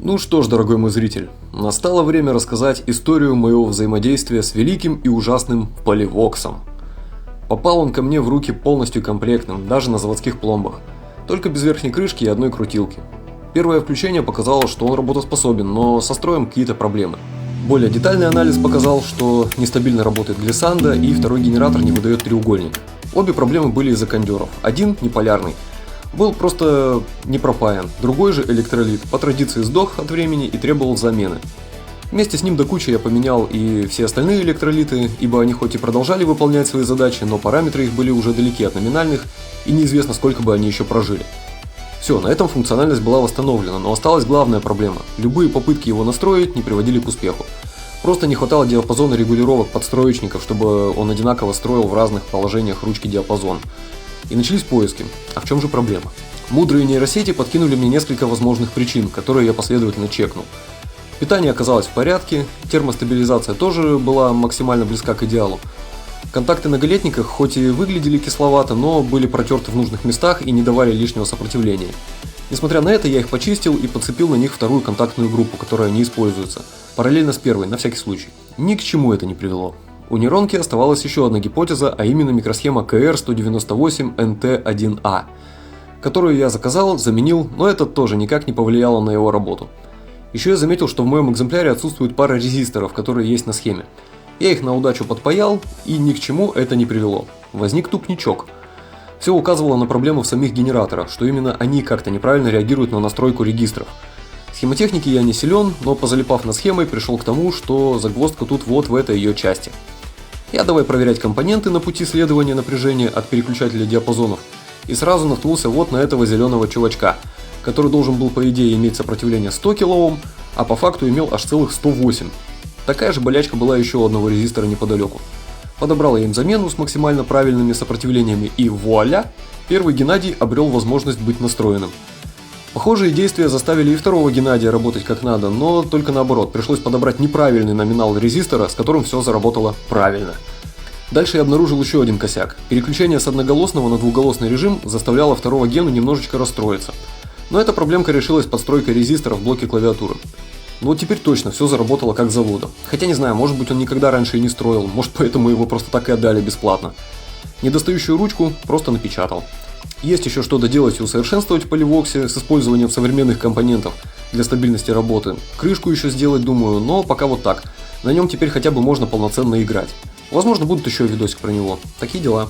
Ну что ж, дорогой мой зритель, настало время рассказать историю моего взаимодействия с великим и ужасным Поливоксом. Попал он ко мне в руки полностью комплектным, даже на заводских пломбах, только без верхней крышки и одной крутилки. Первое включение показало, что он работоспособен, но со строем какие-то проблемы. Более детальный анализ показал, что нестабильно работает глиссанда и второй генератор не выдает треугольник. Обе проблемы были из-за кондеров. Один, неполярный, был просто не пропаян, другой же, электролит, по традиции сдох от времени и требовал замены. Вместе с ним до кучи я поменял и все остальные электролиты, ибо они хоть и продолжали выполнять свои задачи, но параметры их были уже далеки от номинальных и неизвестно, сколько бы они еще прожили. Все, на этом функциональность была восстановлена, но осталась главная проблема. Любые попытки его настроить не приводили к успеху. Просто не хватало диапазона регулировок подстроечников, чтобы он одинаково строил в разных положениях ручки диапазон. И начались поиски. А в чем же проблема? Мудрые нейросети подкинули мне несколько возможных причин, которые я последовательно чекнул. Питание оказалось в порядке, термостабилизация тоже была максимально близка к идеалу. Контакты на галетниках хоть и выглядели кисловато, но были протерты в нужных местах и не давали лишнего сопротивления. Несмотря на это, я их почистил и подцепил на них вторую контактную группу, которая не используется, параллельно с первой, на всякий случай. Ни к чему это не привело. У нейронки оставалась еще одна гипотеза, а именно микросхема KR198NT1A, которую я заказал, заменил, но это тоже никак не повлияло на его работу. Еще я заметил, что в моем экземпляре отсутствует пара резисторов, которые есть на схеме. Я их на удачу подпаял, и ни к чему это не привело. Возник тупничок. Все указывало на проблему в самих генераторах, что именно они как-то неправильно реагируют на настройку регистров. В схемотехнике я не силен, но позалипав над схемой, пришел к тому, что загвоздка тут вот в этой ее части. Я давай проверять компоненты на пути следования напряжения от переключателя диапазонов, и сразу наткнулся вот на этого зеленого чувачка, который должен был по идее иметь сопротивление 100 кОм, а по факту имел аж целых 108. Такая же болячка была еще у одного резистора неподалеку. Подобрал я им замену с максимально правильными сопротивлениями, и вуаля, первый Геннадий обрел возможность быть настроенным. Похожие действия заставили и второго Геннадия работать как надо, но только наоборот, пришлось подобрать неправильный номинал резистора, с которым все заработало правильно. Дальше я обнаружил еще один косяк. Переключение с одноголосного на двуголосный режим заставляло второго Гену немножечко расстроиться. Но эта проблемка решилась подстройкой резистора в блоке клавиатуры. Ну вот теперь точно все заработало как завода. Хотя не знаю, может быть он никогда раньше и не строил, может поэтому его просто так и отдали бесплатно. Недостающую ручку просто напечатал. Есть еще что доделать и усовершенствовать в Поливоксе с использованием современных компонентов для стабильности работы. Крышку еще сделать, думаю, но пока вот так. На нем теперь хотя бы можно полноценно играть. Возможно, будет еще видосик про него. Такие дела.